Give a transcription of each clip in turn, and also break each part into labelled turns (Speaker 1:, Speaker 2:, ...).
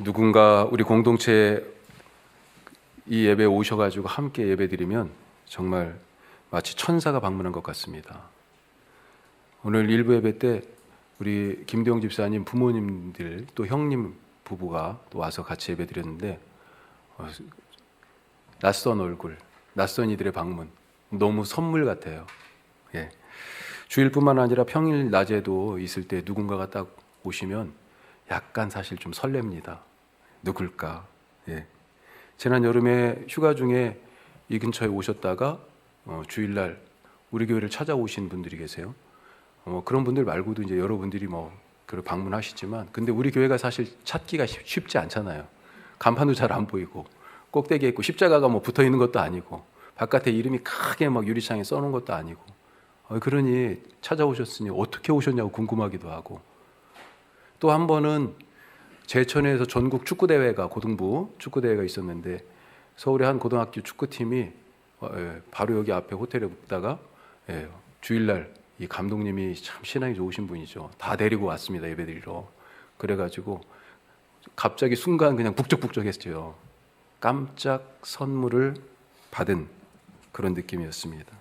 Speaker 1: 누군가 우리 공동체에 이 예배에 오셔가지고 함께 예배드리면 정말 마치 천사가 방문한 것 같습니다. 오늘 일부 예배 때 우리 김대용 집사님 부모님들 또 형님 부부가 또 와서 같이 예배드렸는데 낯선 얼굴, 낯선 이들의 방문 너무 선물 같아요. 예. 주일뿐만 아니라 평일 낮에도 있을 때 누군가가 딱 오시면 약간 사실 좀 설렙니다. 누굴까? 예. 지난 여름에 휴가 중에 이 근처에 오셨다가 주일날 우리 교회를 찾아오신 분들이 계세요. 그런 분들 말고도 이제 여러분들이 그 방문하시지만, 근데 우리 교회가 사실 찾기가 쉽지 않잖아요. 간판도 잘 안 보이고 꼭대기에 있고 십자가가 붙어 있는 것도 아니고 바깥에 이름이 크게 유리창에 써놓은 것도 아니고, 그러니 찾아오셨으니 어떻게 오셨냐고 궁금하기도 하고, 또 한 번은 제천에서 전국 축구대회가 고등부 축구대회가 있었는데 서울의 한 고등학교 축구팀이 바로 여기 앞에 호텔에 묵다가 주일날 이 감독님이 참 신앙이 좋으신 분이죠. 다 데리고 왔습니다. 예배드리러. 그래가지고 갑자기 순간 그냥 북적북적했죠. 깜짝 선물을 받은 그런 느낌이었습니다.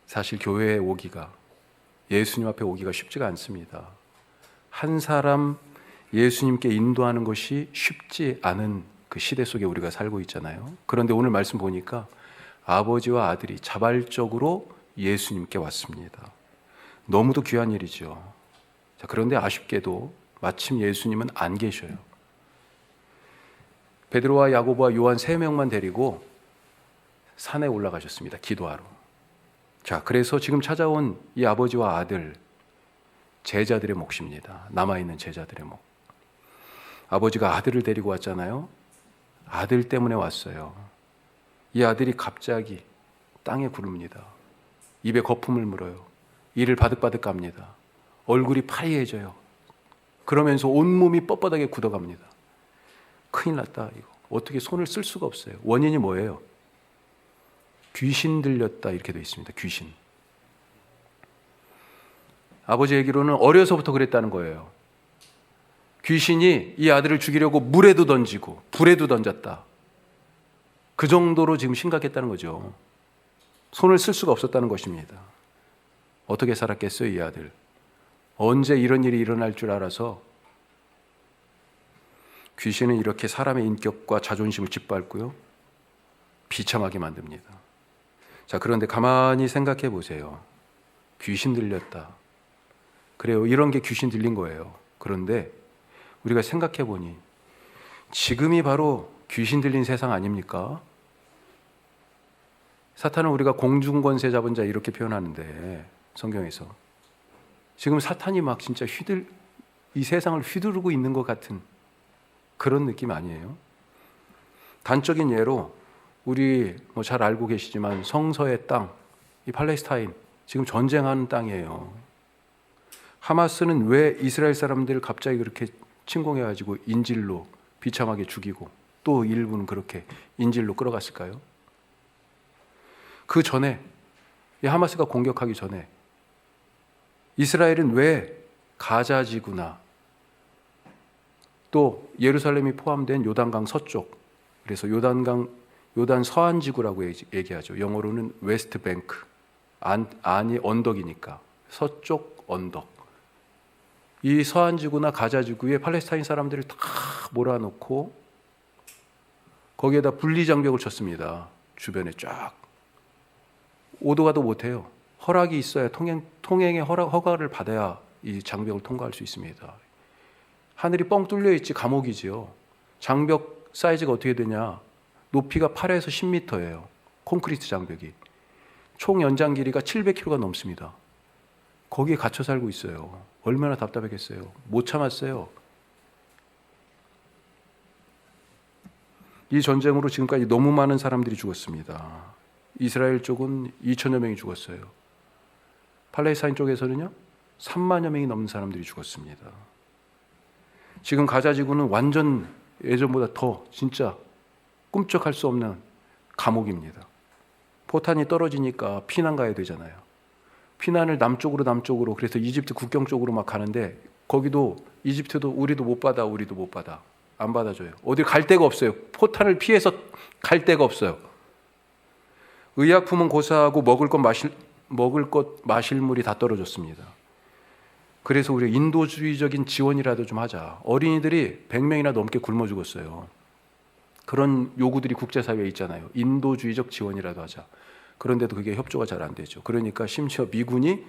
Speaker 1: 사실 교회에 오기가, 예수님 앞에 오기가 쉽지가 않습니다. 한 사람 예수님께 인도하는 것이 쉽지 않은 그 시대 속에 우리가 살고 있잖아요. 그런데 오늘 말씀 보니까 아버지와 아들이 자발적으로 예수님께 왔습니다. 너무도 귀한 일이죠. 자, 그런데 아쉽게도 마침 예수님은 안 계셔요. 베드로와 야고보와 요한 3명만 데리고 산에 올라가셨습니다. 기도하러. 자, 그래서 지금 찾아온 이 아버지와 아들, 제자들의 몫입니다. 남아있는 제자들의 몫. 아버지가 아들을 데리고 왔잖아요. 아들 때문에 왔어요. 이 아들이 갑자기 땅에 굴릅니다. 입에 거품을 물어요. 이를 바득바득 갑니다. 얼굴이 파리해져요. 그러면서 온몸이 뻣뻣하게 굳어갑니다. 큰일 났다 이거. 어떻게 손을 쓸 수가 없어요. 원인이 뭐예요? 귀신 들렸다 이렇게 되어 있습니다. 귀신. 아버지 얘기로는 어려서부터 그랬다는 거예요. 귀신이 이 아들을 죽이려고 물에도 던지고 불에도 던졌다. 그 정도로 지금 심각했다는 거죠. 손을 쓸 수가 없었다는 것입니다. 어떻게 살았겠어요, 이 아들? 언제 이런 일이 일어날 줄 알아서 귀신은 이렇게 사람의 인격과 자존심을 짓밟고요, 비참하게 만듭니다. 자, 그런데 가만히 생각해 보세요. 귀신 들렸다. 그래요, 이런 게 귀신 들린 거예요. 그런데 우리가 생각해 보니 지금이 바로 귀신 들린 세상 아닙니까? 사탄은 우리가 공중권세 잡은 자 이렇게 표현하는데, 성경에서 지금 사탄이 막 진짜 이 세상을 휘두르고 있는 것 같은 그런 느낌 아니에요? 단적인 예로 우리 잘 알고 계시지만 성서의 땅, 이 팔레스타인 지금 전쟁하는 땅이에요. 하마스는 왜 이스라엘 사람들을 갑자기 그렇게 침공해가지고 인질로 비참하게 죽이고 또 일부는 그렇게 인질로 끌어갔을까요? 그 전에, 이 하마스가 공격하기 전에 이스라엘은 왜 가자 지구나 또 예루살렘이 포함된 요단강 서쪽, 그래서 요단 서안 지구라고 얘기하죠. 영어로는 웨스트 뱅크, 안이 언덕이니까 서쪽 언덕. 이 서안 지구나 가자 지구에 팔레스타인 사람들을 다 몰아놓고 거기에다 분리 장벽을 쳤습니다. 주변에 쫙. 오도 가도 못해요. 허락이 있어야 통행의 허가를 받아야 이 장벽을 통과할 수 있습니다. 하늘이 뻥 뚫려 있지 감옥이지요. 장벽 사이즈가 어떻게 되냐? 높이가 8에서 10m예요. 콘크리트 장벽이. 총 연장 길이가 700km가 넘습니다. 거기에 갇혀 살고 있어요. 얼마나 답답했겠어요. 못 참았어요. 이 전쟁으로 지금까지 너무 많은 사람들이 죽었습니다. 이스라엘 쪽은 2천여 명이 죽었어요. 팔레스타인 쪽에서는요, 3만여 명이 넘는 사람들이 죽었습니다. 지금 가자 지구는 완전 예전보다 더 진짜 꿈쩍할 수 없는 감옥입니다. 포탄이 떨어지니까 피난 가야 되잖아요. 피난을 남쪽으로 그래서 이집트 국경 쪽으로 막 가는데 거기도 이집트도 우리도 못 받아, 우리도 못 받아. 안 받아줘요. 어디 갈 데가 없어요. 포탄을 피해서 갈 데가 없어요. 의약품은 고사하고 먹을 것 마실 물이 다 떨어졌습니다. 그래서 우리 인도주의적인 지원이라도 좀 하자. 어린이들이 100명이나 넘게 굶어 죽었어요. 그런 요구들이 국제사회에 있잖아요. 인도주의적 지원이라도 하자. 그런데도 그게 협조가 잘 안 되죠. 그러니까 심지어 미군이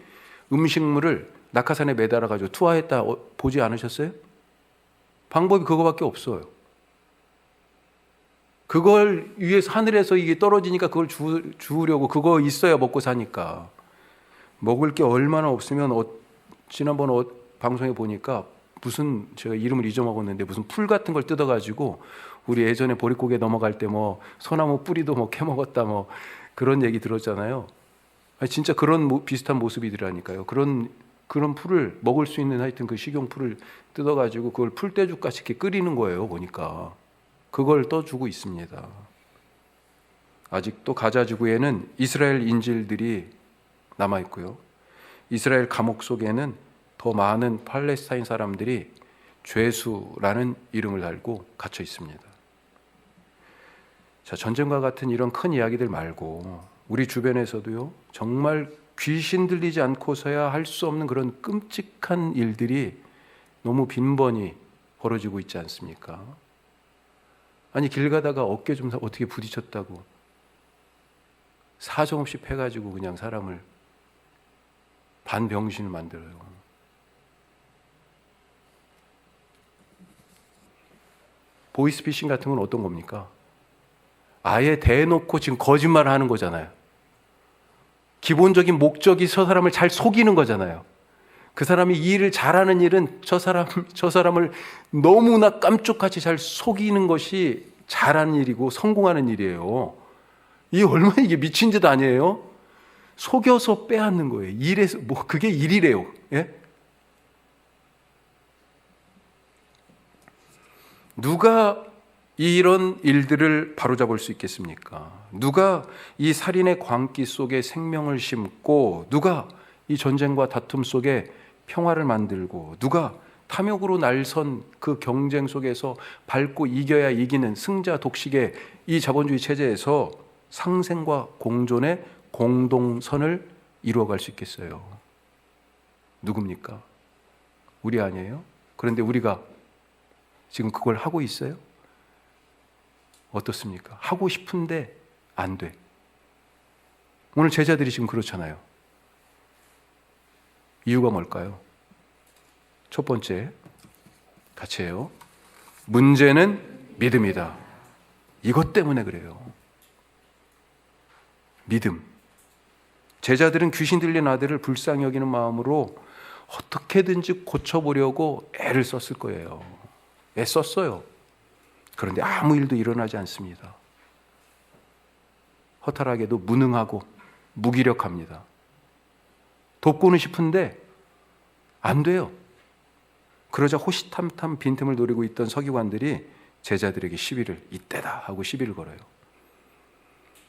Speaker 1: 음식물을 낙하산에 매달아가지고 투하했다 보지 않으셨어요? 방법이 그거밖에 없어요. 그걸 위해서 하늘에서 이게 떨어지니까 그걸 주우려고, 그거 있어야 먹고 사니까. 먹을 게 얼마나 없으면 지난번 방송에 보니까 무슨, 제가 이름을 잊어먹었는데 무슨 풀 같은 걸 뜯어가지고 우리 예전에 보릿고개 넘어갈 때 뭐 소나무 뿌리도 뭐 캐먹었다 뭐 그런 얘기 들었잖아요. 아니 진짜 그런 비슷한 모습이더라니까요. 그런 풀을 먹을 수 있는 하여튼 그 식용풀을 뜯어가지고 그걸 풀떼죽같이 이렇게 끓이는 거예요. 보니까 그걸 떠주고 있습니다. 아직도 가자 지구에는 이스라엘 인질들이 남아 있고요. 이스라엘 감옥 속에는 더 많은 팔레스타인 사람들이 죄수라는 이름을 달고 갇혀 있습니다. 자, 전쟁과 같은 이런 큰 이야기들 말고 우리 주변에서도요, 정말 귀신 들리지 않고서야 할 수 없는 그런 끔찍한 일들이 너무 빈번히 벌어지고 있지 않습니까? 아니, 길 가다가 어깨 좀 어떻게 부딪혔다고 사정없이 패가지고 그냥 사람을 반병신을 만들어요. 보이스피싱 같은 건 어떤 겁니까? 아예 대놓고 지금 거짓말을 하는 거잖아요. 기본적인 목적이 저 사람을 잘 속이는 거잖아요. 그 사람이 이 일을 잘하는 일은 저 사람을 너무나 깜짝같이 잘 속이는 것이 잘하는 일이고 성공하는 일이에요. 이게 얼마나 이게 미친 짓 아니에요? 속여서 빼앗는 거예요. 일에서 그게 일이래요. 예? 누가 이런 일들을 바로잡을 수 있겠습니까? 누가 이 살인의 광기 속에 생명을 심고, 누가 이 전쟁과 다툼 속에 평화를 만들고, 누가 탐욕으로 날선 그 경쟁 속에서 밟고 이겨야 이기는 승자 독식의 이 자본주의 체제에서 상생과 공존의 공동선을 이루어갈 수 있겠어요? 누굽니까? 우리 아니에요? 그런데 우리가 지금 그걸 하고 있어요? 어떻습니까? 하고 싶은데 안 돼. 오늘 제자들이 지금 그렇잖아요. 이유가 뭘까요? 첫 번째, 같이 해요. 문제는 믿음이다. 이것 때문에 그래요. 믿음. 제자들은 귀신 들린 아들을 불쌍히 여기는 마음으로 어떻게든지 고쳐보려고 애를 썼을 거예요. 애썼어요. 그런데 아무 일도 일어나지 않습니다. 허탈하게도 무능하고 무기력합니다. 돕고는 싶은데 안 돼요. 그러자 호시탐탐 빈틈을 노리고 있던 서기관들이 제자들에게 시비를, 이때다 하고 시비를 걸어요.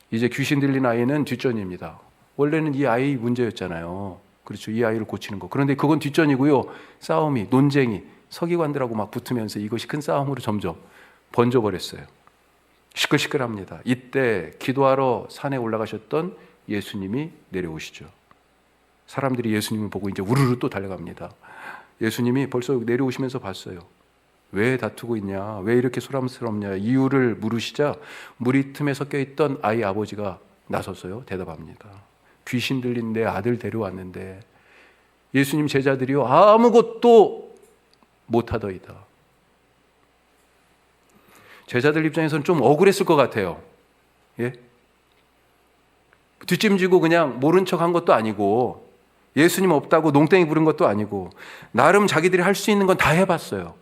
Speaker 1: 이제 귀신 들린 아이는 뒷전입니다. 원래는 이 아이 문제였잖아요. 그렇죠. 이 아이를 고치는 거. 그런데 그건 뒷전이고요. 싸움이, 논쟁이 서기관들하고 막 붙으면서 이것이 큰 싸움으로 점점 번져버렸어요. 시끌시끌합니다. 이때 기도하러 산에 올라가셨던 예수님이 내려오시죠. 사람들이 예수님을 보고 이제 우르르 또 달려갑니다. 예수님이 벌써 내려오시면서 봤어요. 왜 다투고 있냐? 왜 이렇게 소란스럽냐? 이유를 물으시자 무리 틈에 섞여 있던 아이 아버지가 나섰어요. 대답합니다. 귀신 들린 내 아들 데려왔는데 예수님 제자들이요 아무것도 못하더이다. 제자들 입장에서는 좀 억울했을 것 같아요. 예? 뒷짐지고 그냥 모른 척 한 것도 아니고 예수님 없다고 농땡이 부른 것도 아니고 나름 자기들이 할 수 있는 건 다 해봤어요.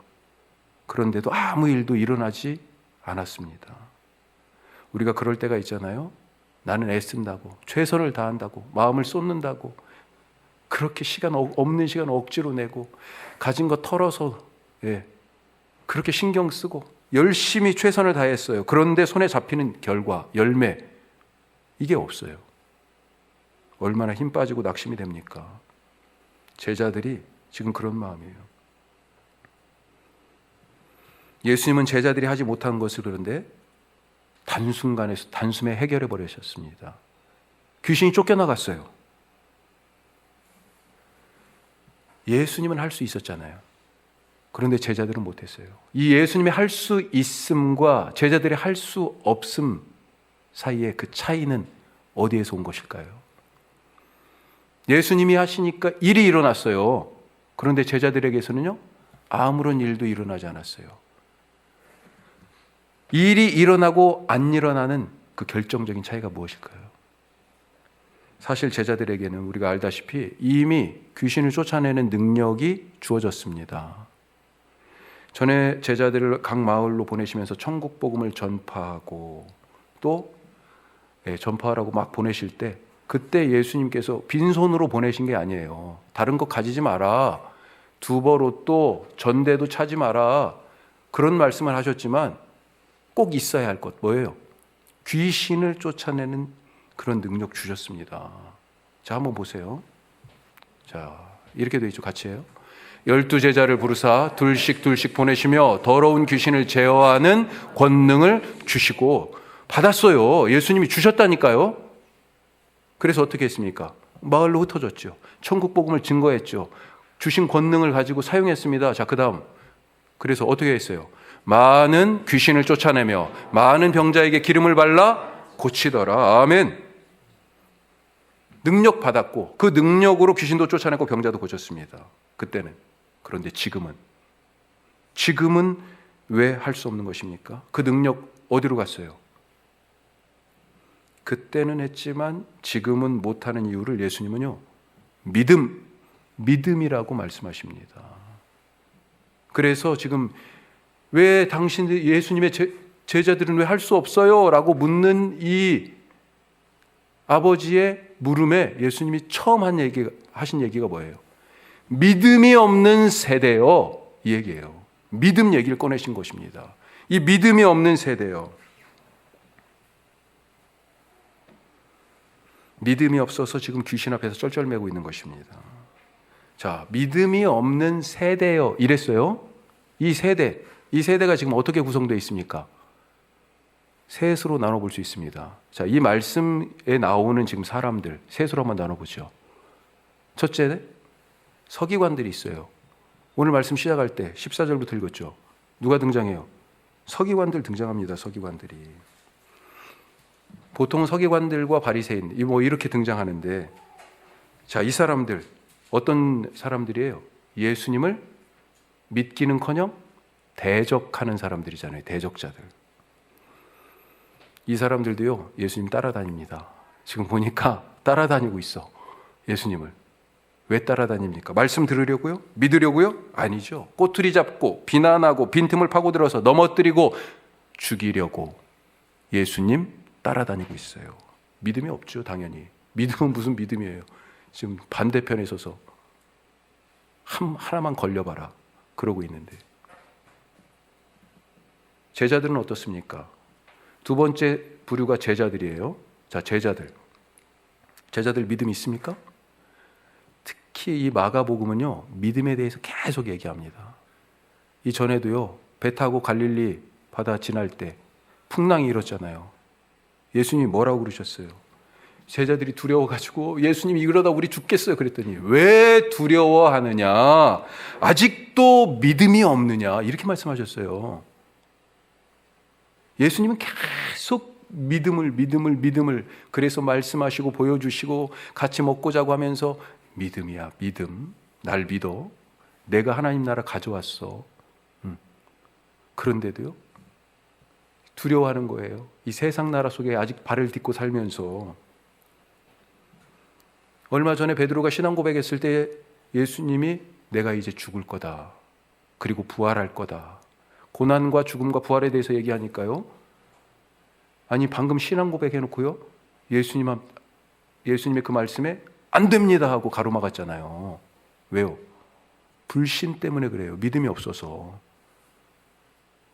Speaker 1: 그런데도 아무 일도 일어나지 않았습니다. 우리가 그럴 때가 있잖아요. 나는 애쓴다고, 최선을 다한다고, 마음을 쏟는다고, 그렇게 없는 시간 억지로 내고 가진 거 털어서 그렇게 신경 쓰고 열심히 최선을 다했어요. 그런데 손에 잡히는 결과, 열매, 이게 없어요. 얼마나 힘 빠지고 낙심이 됩니까? 제자들이 지금 그런 마음이에요. 예수님은 제자들이 하지 못한 것을 그런데 단숨에 해결해 버리셨습니다. 귀신이 쫓겨나갔어요. 예수님은 할 수 있었잖아요. 그런데 제자들은 못했어요. 이 예수님이 할 수 있음과 제자들이 할 수 없음 사이의 그 차이는 어디에서 온 것일까요? 예수님이 하시니까 일이 일어났어요. 그런데 제자들에게서는요, 아무런 일도 일어나지 않았어요. 일이 일어나고 안 일어나는 그 결정적인 차이가 무엇일까요? 사실 제자들에게는 우리가 알다시피 이미 귀신을 쫓아내는 능력이 주어졌습니다. 전에 제자들을 각 마을로 보내시면서 천국 복음을 전파하고 또 전파하라고 막 보내실 때 그때 예수님께서 빈손으로 보내신 게 아니에요. 다른 거 가지지 마라. 두버롯도 전대도 차지 마라. 그런 말씀을 하셨지만 꼭 있어야 할 것 뭐예요? 귀신을 쫓아내는 그런 능력 주셨습니다. 자, 한번 보세요. 자, 이렇게 되어 있죠. 같이 해요. 12제자를 부르사 둘씩 보내시며 더러운 귀신을 제어하는 권능을 주시고 받았어요. 예수님이 주셨다니까요. 그래서 어떻게 했습니까? 마을로 흩어졌죠. 천국 복음을 증거했죠. 주신 권능을 가지고 사용했습니다. 자, 그 다음. 그래서 어떻게 했어요? 많은 귀신을 쫓아내며 많은 병자에게 기름을 발라 고치더라. 아멘. 능력 받았고 그 능력으로 귀신도 쫓아내고 병자도 고쳤습니다. 그때는. 그런데 지금은 왜 할 수 없는 것입니까? 그 능력 어디로 갔어요? 그때는 했지만 지금은 못하는 이유를 예수님은요, 믿음이라고 말씀하십니다. 그래서 지금 왜 당신들 예수님의 제자들은 왜 할 수 없어요? 라고 묻는 이 아버지의 물음에 예수님이 처음 하신 얘기가 뭐예요? 믿음이 없는 세대요. 이 얘기예요. 믿음 얘기를 꺼내신 것입니다. 이 믿음이 없는 세대요. 믿음이 없어서 지금 귀신 앞에서 쩔쩔매고 있는 것입니다. 자, 믿음이 없는 세대요. 이랬어요. 이 세대가 지금 어떻게 구성되어 있습니까? 셋으로 나눠볼 수 있습니다. 자, 이 말씀에 나오는 지금 사람들 셋으로 한번 나눠보죠. 첫째, 서기관들이 있어요. 오늘 말씀 시작할 때 14절부터 읽었죠. 누가 등장해요? 서기관들 등장합니다. 서기관들이. 보통 서기관들과 바리새인 이렇게 등장하는데, 자, 이 사람들 어떤 사람들이에요? 예수님을 믿기는커녕 대적하는 사람들이잖아요. 대적자들. 이 사람들도요, 예수님 따라다닙니다. 지금 보니까 따라다니고 있어. 예수님을. 왜 따라다닙니까? 말씀 들으려고요? 믿으려고요? 아니죠. 꼬투리 잡고 비난하고 빈틈을 파고들어서 넘어뜨리고 죽이려고 예수님 따라다니고 있어요. 믿음이 없죠, 당연히. 믿음은 무슨 믿음이에요? 지금 반대편에 서서 하나만 걸려봐라 그러고 있는데. 제자들은 어떻습니까? 두 번째 부류가 제자들이에요. 자, 제자들 믿음이 있습니까? 특히 이 마가복음은요, 믿음에 대해서 계속 얘기합니다. 이전에도요, 배 타고 갈릴리 바다 지날 때 풍랑이 일었잖아요. 예수님이 뭐라고 그러셨어요? 제자들이 두려워가지고 예수님이 이러다 우리 죽겠어요 그랬더니 왜 두려워하느냐? 아직도 믿음이 없느냐? 이렇게 말씀하셨어요. 예수님은 계속 믿음을 그래서 말씀하시고 보여주시고 같이 먹고 자고 하면서 믿음이야, 믿음. 날 믿어. 내가 하나님 나라 가져왔어. 그런데도요, 두려워하는 거예요. 이 세상 나라 속에 아직 발을 딛고 살면서. 얼마 전에 베드로가 신앙 고백했을 때 예수님이 내가 이제 죽을 거다. 그리고 부활할 거다. 고난과 죽음과 부활에 대해서 얘기하니까요. 아니, 방금 신앙 고백해놓고요, 예수님의 그 말씀에 안 됩니다 하고 가로막았잖아요. 왜요? 불신 때문에 그래요. 믿음이 없어서.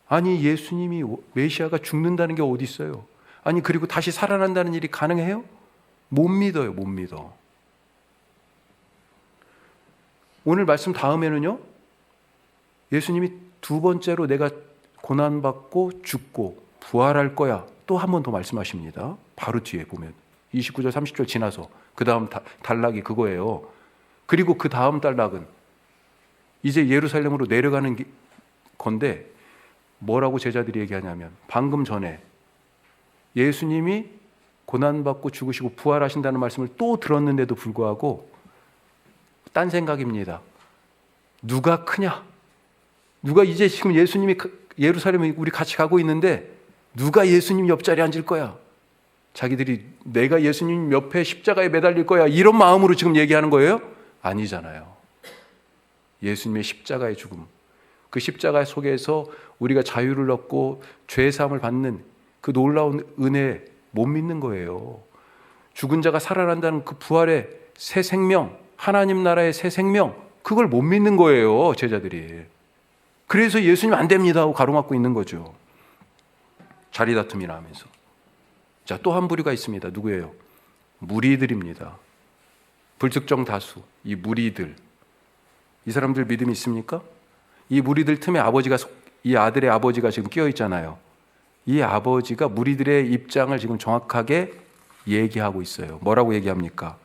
Speaker 1: 아니, 예수님이 메시아가 죽는다는 게 어디 있어요? 아니, 그리고 다시 살아난다는 일이 가능해요? 못 믿어요. 못 믿어. 오늘 말씀 다음에는요, 예수님이 두 번째로 내가 고난받고 죽고 부활할 거야. 또 한 번 더 말씀하십니다. 바로 뒤에 보면 29절 30절 지나서 그 다음 단락이 그거예요. 그리고 그 다음 단락은 이제 예루살렘으로 내려가는 건데 뭐라고 제자들이 얘기하냐면 방금 전에 예수님이 고난받고 죽으시고 부활하신다는 말씀을 또 들었는데도 불구하고 딴 생각입니다. 누가 크냐? 누가 이제 지금 예수님이 예루살렘에 우리 같이 가고 있는데 누가 예수님 옆자리에 앉을 거야? 자기들이 내가 예수님 옆에 십자가에 매달릴 거야 이런 마음으로 지금 얘기하는 거예요? 아니잖아요. 예수님의 십자가의 죽음, 그 십자가 속에서 우리가 자유를 얻고 죄 사함을 받는 그 놀라운 은혜 못 믿는 거예요. 죽은 자가 살아난다는 그 부활의 새 생명, 하나님 나라의 새 생명, 그걸 못 믿는 거예요, 제자들이. 그래서 예수님 안 됩니다 하고 가로막고 있는 거죠. 자리 다툼이나 하면서. 자, 또 한 부류가 있습니다. 누구예요? 무리들입니다. 불특정 다수, 이 무리들. 이 사람들 믿음이 있습니까? 이 무리들 틈에 이 아들의 아버지가 지금 끼어 있잖아요. 이 아버지가 무리들의 입장을 지금 정확하게 얘기하고 있어요. 뭐라고 얘기합니까?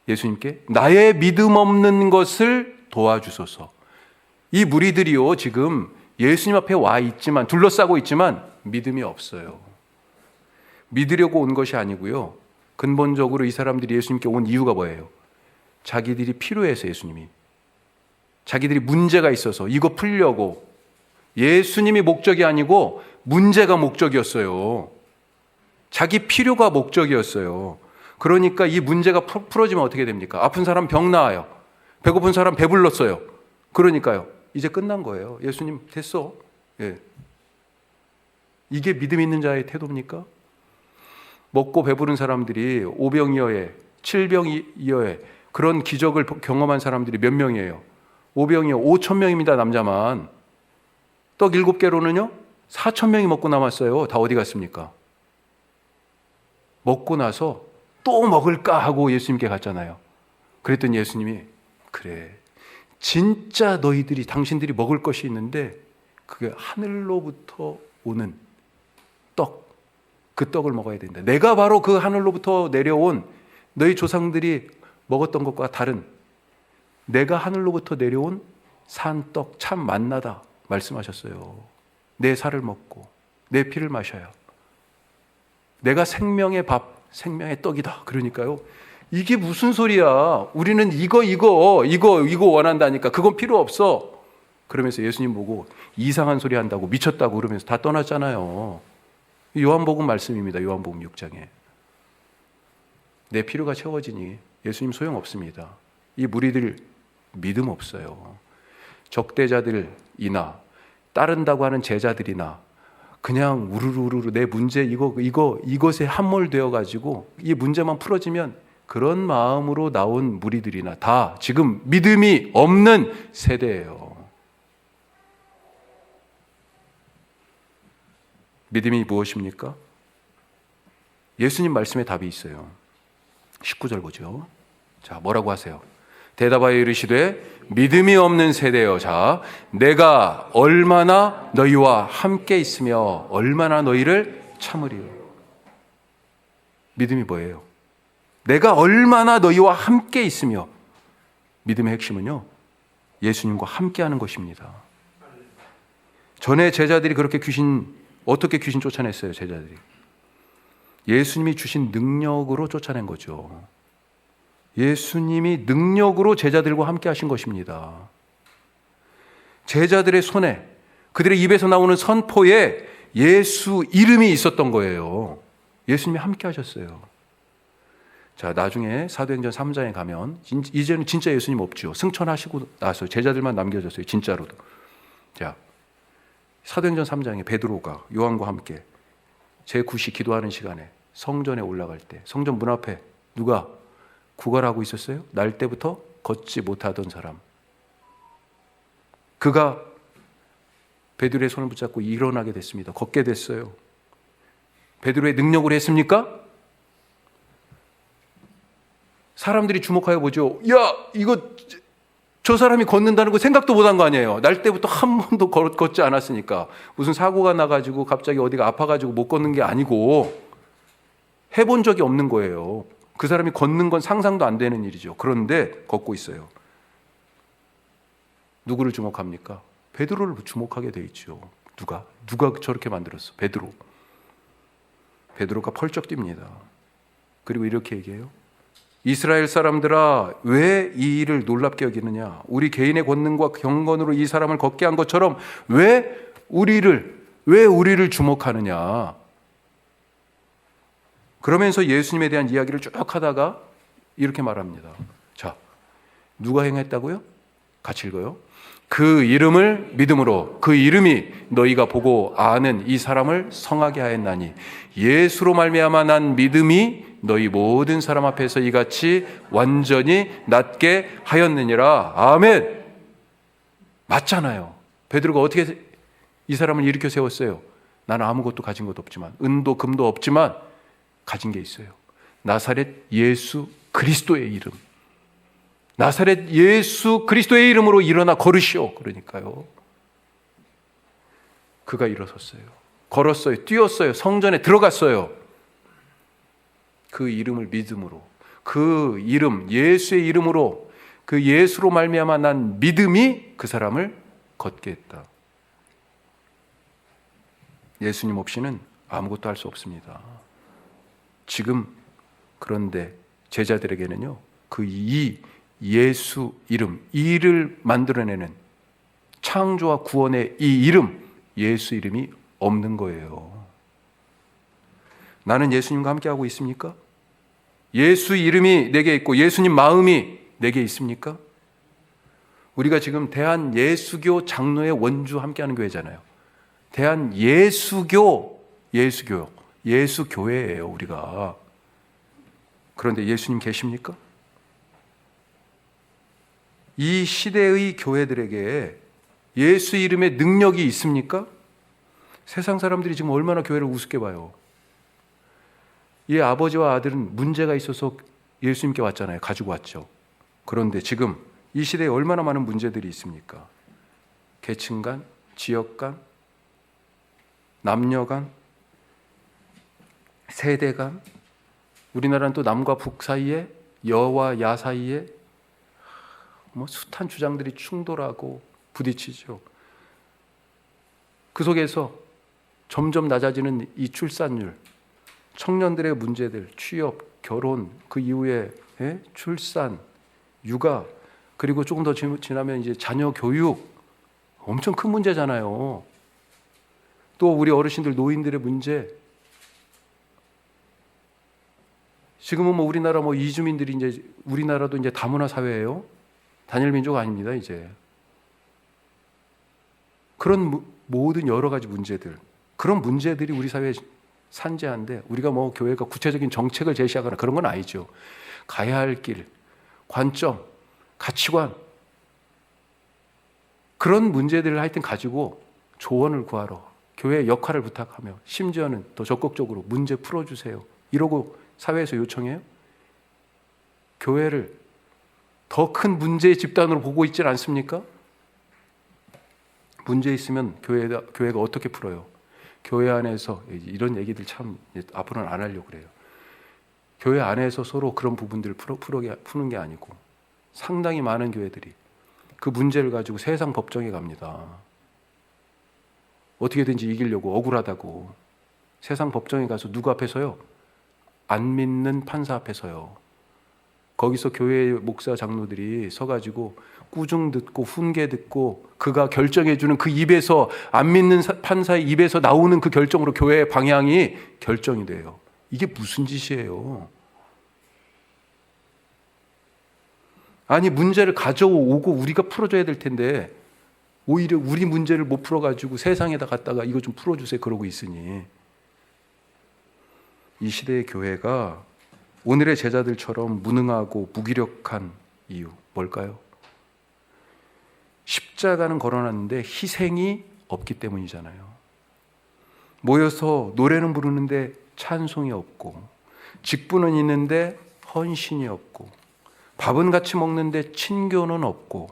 Speaker 1: 예수님께 나의 믿음 없는 것을 도와주소서. 이 무리들이요, 지금 예수님 앞에 와 있지만, 둘러싸고 있지만 믿음이 없어요. 믿으려고 온 것이 아니고요. 근본적으로 이 사람들이 예수님께 온 이유가 뭐예요? 자기들이 필요해서 예수님이. 자기들이 문제가 있어서 이거 풀려고. 예수님이 목적이 아니고 문제가 목적이었어요. 자기 필요가 목적이었어요. 그러니까 이 문제가 풀어지면 어떻게 됩니까? 아픈 사람 병 나아요. 배고픈 사람 배불렀어요. 그러니까요. 이제 끝난 거예요. 예수님 됐어. 예. 이게 믿음 있는 자의 태도입니까? 먹고 배부른 사람들이 5병이어에 7병이어에 그런 기적을 경험한 사람들이 몇 명이에요? 5병이어 5,000명입니다. 남자만. 떡 7개로는요 4,000명이 먹고 남았어요. 다 어디 갔습니까? 먹고 나서 또 먹을까 하고 예수님께 갔잖아요. 그랬더니 예수님이 그래, 진짜 너희들이 당신들이 먹을 것이 있는데 그게 하늘로부터 오는 떡, 그 떡을 먹어야 된다. 내가 바로 그 하늘로부터 내려온 너희 조상들이 먹었던 것과 다른 내가 하늘로부터 내려온 산떡 참 만나다 말씀하셨어요. 내 살을 먹고 내 피를 마셔야 내가 생명의 밥, 생명의 떡이다. 그러니까요. 이게 무슨 소리야? 우리는 이거 원한다니까. 그건 필요 없어. 그러면서 예수님 보고 이상한 소리 한다고 미쳤다고 그러면서 다 떠났잖아요. 요한복음 말씀입니다. 요한복음 6장에. 내 필요가 채워지니 예수님 소용없습니다. 이 무리들 믿음 없어요. 적대자들이나 따른다고 하는 제자들이나 그냥 우르르르 내 문제 이것에 함몰되어 가지고 이 문제만 풀어지면 그런 마음으로 나온 무리들이나 다 지금 믿음이 없는 세대예요. 믿음이 무엇입니까? 예수님 말씀에 답이 있어요. 19절 보죠. 자, 뭐라고 하세요? 대답하여 이르시되 믿음이 없는 세대여. 자, 내가 얼마나 너희와 함께 있으며 얼마나 너희를 참으리요. 믿음이 뭐예요? 내가 얼마나 너희와 함께 있으며. 믿음의 핵심은요, 예수님과 함께 하는 것입니다. 전에 제자들이 그렇게 어떻게 귀신 쫓아냈어요? 제자들이 예수님이 주신 능력으로 쫓아낸 거죠. 예수님이 능력으로 제자들과 함께 하신 것입니다. 제자들의 손에, 그들의 입에서 나오는 선포에 예수 이름이 있었던 거예요. 예수님이 함께 하셨어요. 자, 나중에 사도행전 3장에 가면 이제는 진짜 예수님 없죠. 승천하시고 나서 제자들만 남겨졌어요. 진짜로도. 자, 사도행전 3장에 베드로가 요한과 함께 제9시 기도하는 시간에 성전에 올라갈 때 성전 문 앞에 누가 구걸하고 있었어요? 날 때부터 걷지 못하던 사람. 그가 베드로의 손을 붙잡고 일어나게 됐습니다. 걷게 됐어요. 베드로의 능력으로 했습니까? 사람들이 주목하여 보죠. 야, 이거 저 사람이 걷는다는 거 생각도 못한 거 아니에요. 날 때부터 한 번도 걷지 않았으니까. 무슨 사고가 나가지고 갑자기 어디가 아파가지고 못 걷는 게 아니고 해본 적이 없는 거예요. 그 사람이 걷는 건 상상도 안 되는 일이죠. 그런데 걷고 있어요. 누구를 주목합니까? 베드로를 주목하게 돼 있죠. 누가 저렇게 만들었어? 베드로가 펄쩍 뜁니다. 그리고 이렇게 얘기해요. 이스라엘 사람들아, 왜 이 일을 놀랍게 여기느냐? 우리 개인의 권능과 경건으로 이 사람을 걷게 한 것처럼 왜 우리를 주목하느냐? 그러면서 예수님에 대한 이야기를 쭉 하다가 이렇게 말합니다. 자, 누가 행했다고요? 같이 읽어요. 그 이름을 믿음으로, 그 이름이 너희가 보고 아는 이 사람을 성하게 하였나니 예수로 말미암아 난 믿음이 너희 모든 사람 앞에서 이같이 완전히 낫게 하였느니라. 아멘. 맞잖아요. 베드로가 어떻게 이 사람을 일으켜 세웠어요? 나는 아무것도 가진 것도 없지만, 은도 금도 없지만 가진 게 있어요. 나사렛 예수 그리스도의 이름. 나사렛 예수 그리스도의 이름으로 일어나 걸으시오. 그러니까요. 그가 일어섰어요. 걸었어요. 뛰었어요. 성전에 들어갔어요. 그 이름을 믿음으로, 그 이름 예수의 이름으로, 그 예수로 말미암아 난 믿음이 그 사람을 걷게 했다. 예수님 없이는 아무것도 할 수 없습니다. 지금 그런데 제자들에게는요, 그 이 예수 이름, 이를 만들어내는 창조와 구원의 이 이름, 예수 이름이 없는 거예요. 나는 예수님과 함께하고 있습니까? 예수 이름이 내게 있고 예수님 마음이 내게 있습니까? 우리가 지금 대한예수교 장로의 원주 함께하는 교회잖아요. 예수교회예요, 우리가. 그런데 예수님 계십니까? 이 시대의 교회들에게 예수 이름의 능력이 있습니까? 세상 사람들이 지금 얼마나 교회를 우습게 봐요. 이 아버지와 아들은 문제가 있어서 예수님께 왔잖아요. 가지고 왔죠. 그런데 지금 이 시대에 얼마나 많은 문제들이 있습니까? 계층 간, 지역 간, 남녀 간, 세대 간, 우리나라는 또 남과 북 사이에, 여와 야 사이에 숱한 주장들이 충돌하고 부딪히죠. 그 속에서 점점 낮아지는 이 출산율, 청년들의 문제들, 취업, 결혼, 그 이후에 출산, 육아, 그리고 조금 더 지나면 이제 자녀 교육, 엄청 큰 문제잖아요. 또 우리 어르신들, 노인들의 문제. 지금은 우리나라 이주민들이 이제, 우리나라도 이제 다문화 사회예요. 단일 민족 아닙니다, 이제. 그런 모든 여러 가지 문제들, 그런 문제들이 우리 사회에 산재한데, 우리가 교회가 구체적인 정책을 제시하거나 그런 건 아니죠. 가야 할 길, 관점, 가치관, 그런 문제들을 하여튼 가지고 조언을 구하러 교회의 역할을 부탁하며, 심지어는 더 적극적으로 문제 풀어주세요, 이러고 사회에서 요청해요? 교회를 더 큰 문제의 집단으로 보고 있지 않습니까? 문제 있으면 교회가 어떻게 풀어요? 교회 안에서 이런 얘기들 참 앞으로는 안 하려고 그래요. 교회 안에서 서로 그런 부분들을 푸는 게 아니고, 상당히 많은 교회들이 그 문제를 가지고 세상 법정에 갑니다. 어떻게든지 이기려고, 억울하다고. 세상 법정에 가서 누구 앞에서요? 안 믿는 판사 앞에서요. 거기서 교회 목사 장로들이 서가지고 꾸중 듣고 훈계 듣고, 그가 결정해주는 그 입에서, 안 믿는 판사의 입에서 나오는 그 결정으로 교회의 방향이 결정이 돼요. 이게 무슨 짓이에요? 아니, 문제를 가져오고 우리가 풀어줘야 될 텐데 오히려 우리 문제를 못 풀어가지고 세상에다 갖다가 이거 좀 풀어주세요 그러고 있으니, 이 시대의 교회가 오늘의 제자들처럼 무능하고 무기력한 이유 뭘까요? 십자가는 걸어놨는데 희생이 없기 때문이잖아요. 모여서 노래는 부르는데 찬송이 없고, 직분은 있는데 헌신이 없고, 밥은 같이 먹는데 친교는 없고,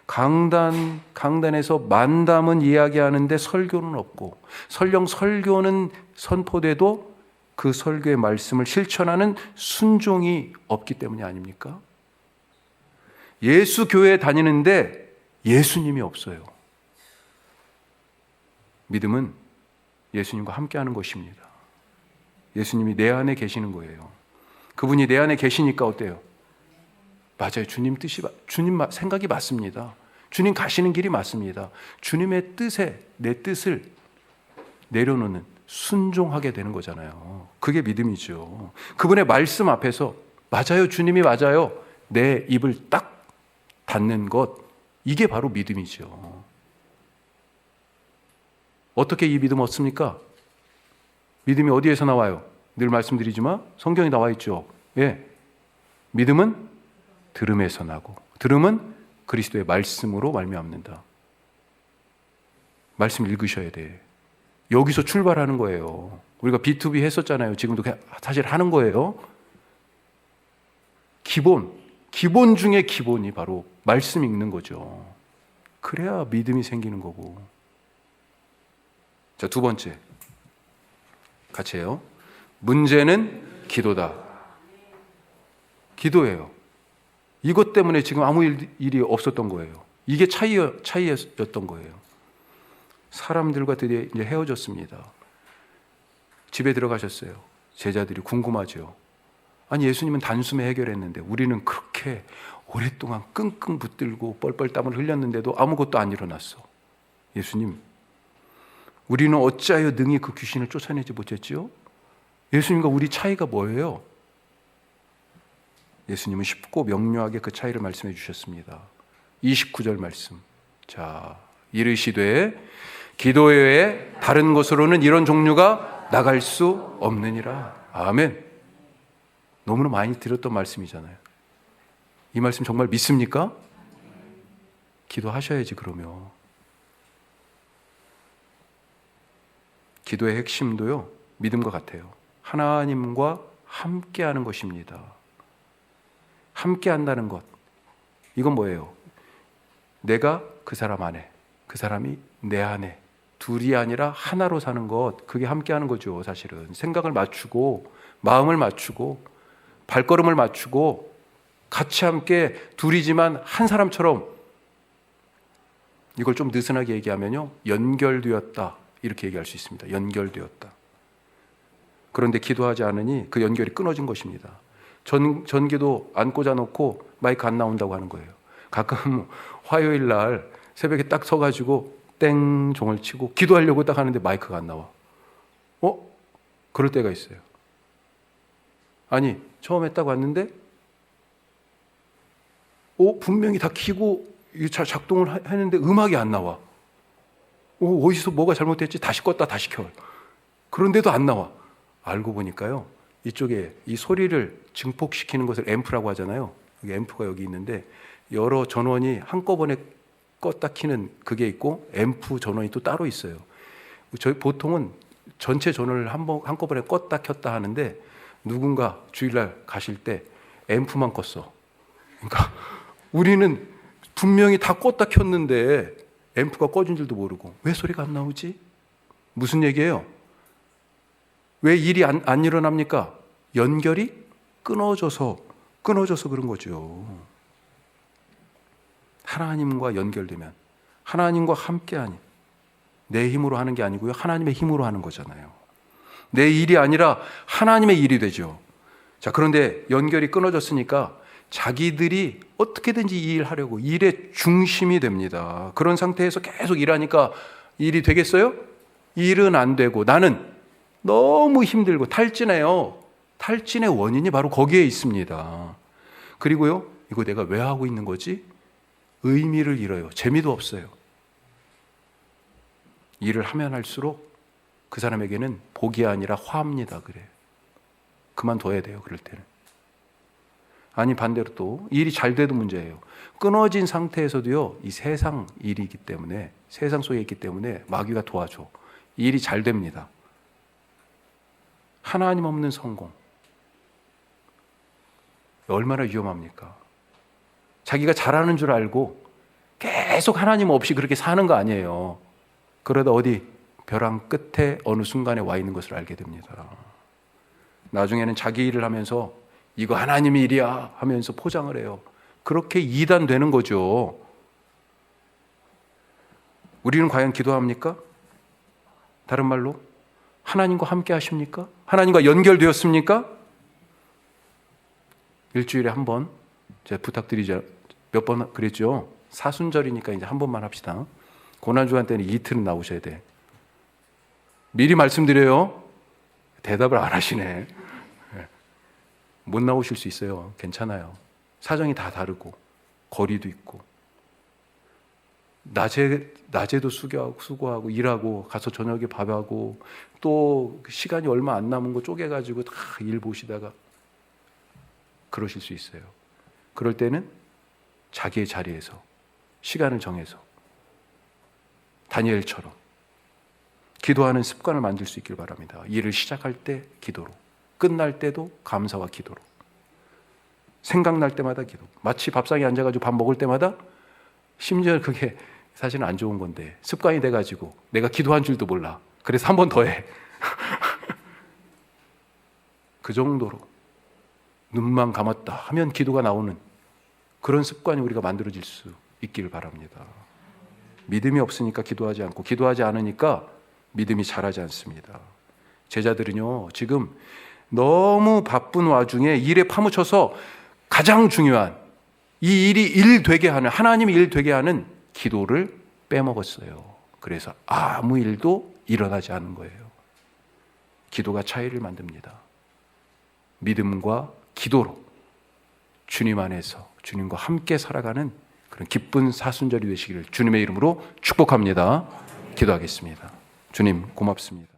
Speaker 1: 강단에서 만담은 이야기하는데 설교는 없고, 설령 설교는 선포돼도 그 설교의 말씀을 실천하는 순종이 없기 때문이 아닙니까? 예수 교회에 다니는데 예수님이 없어요. 믿음은 예수님과 함께하는 것입니다. 예수님이 내 안에 계시는 거예요. 그분이 내 안에 계시니까 어때요? 맞아요. 주님 생각이 맞습니다. 주님 가시는 길이 맞습니다. 주님의 뜻에 내 뜻을 내려놓는, 순종하게 되는 거잖아요. 그게 믿음이죠. 그분의 말씀 앞에서 맞아요. 주님이 맞아요. 내 입을 딱 닫는 것, 이게 바로 믿음이죠. 어떻게 이 믿음 얻습니까? 믿음이 어디에서 나와요? 늘 말씀드리지만 성경에 나와 있죠. 예. 믿음은 들음에서 나고, 들음은 그리스도의 말씀으로 말미암는다. 말씀 읽으셔야 돼. 여기서 출발하는 거예요. 우리가 B2B 했었잖아요. 지금도 사실 하는 거예요. 기본 중에 기본이 바로 말씀 읽는 거죠. 그래야 믿음이 생기는 거고. 자, 두 번째. 같이 해요. 문제는 기도다. 기도예요. 이것 때문에 지금 아무 일이 없었던 거예요. 이게 차이였던 거예요. 사람들과 드디어 이제 헤어졌습니다. 집에 들어가셨어요. 제자들이 궁금하죠. 아니, 예수님은 단숨에 해결했는데 우리는 그렇게 오랫동안 끙끙 붙들고 뻘뻘 땀을 흘렸는데도 아무것도 안 일어났어. 예수님, 우리는 어찌하여 능히 그 귀신을 쫓아내지 못했지요? 예수님과 우리 차이가 뭐예요? 예수님은 쉽고 명료하게 그 차이를 말씀해 주셨습니다. 29절 말씀. 자, 이르시되 기도 외에 다른 곳으로는 이런 종류가 나갈 수 없느니라. 아멘. 너무나 많이 들었던 말씀이잖아요. 이 말씀 정말 믿습니까? 기도하셔야지. 그러면 기도의 핵심도요, 믿음과 같아요. 하나님과 함께하는 것입니다. 함께한다는 것, 이건 뭐예요? 내가 그 사람 안에, 그 사람이 내 안에, 둘이 아니라 하나로 사는 것, 그게 함께하는 거죠. 사실은 생각을 맞추고 마음을 맞추고 발걸음을 맞추고 같이 함께 둘이지만 한 사람처럼, 이걸 좀 느슨하게 얘기하면요, 연결되었다, 이렇게 얘기할 수 있습니다. 연결되었다. 그런데 기도하지 않으니 그 연결이 끊어진 것입니다. 전기도 안 꽂아놓고 마이크 안 나온다고 하는 거예요. 가끔 화요일 날 새벽에 딱 서가지고 땡 종을 치고 기도하려고 딱 하는데 마이크가 안 나와. 그럴 때가 있어요. 아니, 처음에 딱 왔는데 분명히 다 켜고 작동을 했는데 음악이 안 나와. 어디서 뭐가 잘못됐지? 다시 껐다 다시 켜. 그런데도 안 나와. 알고 보니까요, 이쪽에 이 소리를 증폭시키는 것을 앰프라고 하잖아요. 여기 앰프가 여기 있는데 여러 전원이 한꺼번에 껐다 켜는 그게 있고 앰프 전원이 또 따로 있어요. 저희 보통은 전체 전원을 한꺼번에 껐다 켰다 하는데 누군가 주일날 가실 때 앰프만 껐어. 그러니까 우리는 분명히 다 껐다 켰는데 앰프가 꺼진 줄도 모르고 왜 소리가 안 나오지? 무슨 얘기예요? 왜 일이 안 일어납니까? 연결이 끊어져서 그런 거죠. 하나님과 연결되면, 하나님과 함께하니, 내 힘으로 하는 게 아니고요, 하나님의 힘으로 하는 거잖아요. 내 일이 아니라 하나님의 일이 되죠. 자, 그런데 연결이 끊어졌으니까 자기들이 어떻게든지 이 일을 하려고 일의 중심이 됩니다. 그런 상태에서 계속 일하니까 일이 되겠어요? 일은 안 되고 나는 너무 힘들고 탈진해요. 탈진의 원인이 바로 거기에 있습니다. 그리고요, 이거 내가 왜 하고 있는 거지? 의미를 잃어요. 재미도 없어요. 일을 하면 할수록 그 사람에게는 복이 아니라 화입니다. 그래. 그만둬야 돼요. 그럴 때는. 아니, 반대로 또 일이 잘 돼도 문제예요. 끊어진 상태에서도요, 이 세상 일이기 때문에, 세상 속에 있기 때문에 마귀가 도와줘. 일이 잘 됩니다. 하나님 없는 성공. 얼마나 위험합니까? 자기가 잘하는 줄 알고 계속 하나님 없이 그렇게 사는 거 아니에요. 그러다 어디 벼랑 끝에 어느 순간에 와 있는 것을 알게 됩니다. 나중에는 자기 일을 하면서 이거 하나님의 일이야 하면서 포장을 해요. 그렇게 이단되는 거죠. 우리는 과연 기도합니까? 다른 말로 하나님과 함께 하십니까? 하나님과 연결되었습니까? 일주일에 한 번, 제가 부탁드리자. 몇 번 그랬죠? 사순절이니까 이제 한 번만 합시다. 고난주간 때는 이틀은 나오셔야 돼. 미리 말씀드려요. 대답을 안 하시네. 못 나오실 수 있어요. 괜찮아요. 사정이 다 다르고 거리도 있고 낮에도 수고하고 일하고 가서 저녁에 밥하고 또 시간이 얼마 안 남은 거 쪼개가지고 다 일 보시다가 그러실 수 있어요. 그럴 때는 자기의 자리에서 시간을 정해서 다니엘처럼 기도하는 습관을 만들 수 있길 바랍니다. 일을 시작할 때 기도로, 끝날 때도 감사와 기도로, 생각날 때마다 기도. 마치 밥상에 앉아가지고 밥 먹을 때마다, 심지어 그게 사실은 안 좋은 건데 습관이 돼가지고 내가 기도한 줄도 몰라. 그래서 한 번 더 해. 그 정도로 눈만 감았다 하면 기도가 나오는 그런 습관이 우리가 만들어질 수 있기를 바랍니다. 믿음이 없으니까 기도하지 않고, 기도하지 않으니까 믿음이 자라지 않습니다. 제자들은요, 지금 너무 바쁜 와중에 일에 파묻혀서 가장 중요한 이 일이 일 되게 하는, 하나님이 일 되게 하는 기도를 빼먹었어요. 그래서 아무 일도 일어나지 않은 거예요. 기도가 차이를 만듭니다. 믿음과 기도로 주님 안에서 주님과 함께 살아가는 그런 기쁜 사순절이 되시기를 주님의 이름으로 축복합니다. 기도하겠습니다. 주님 고맙습니다.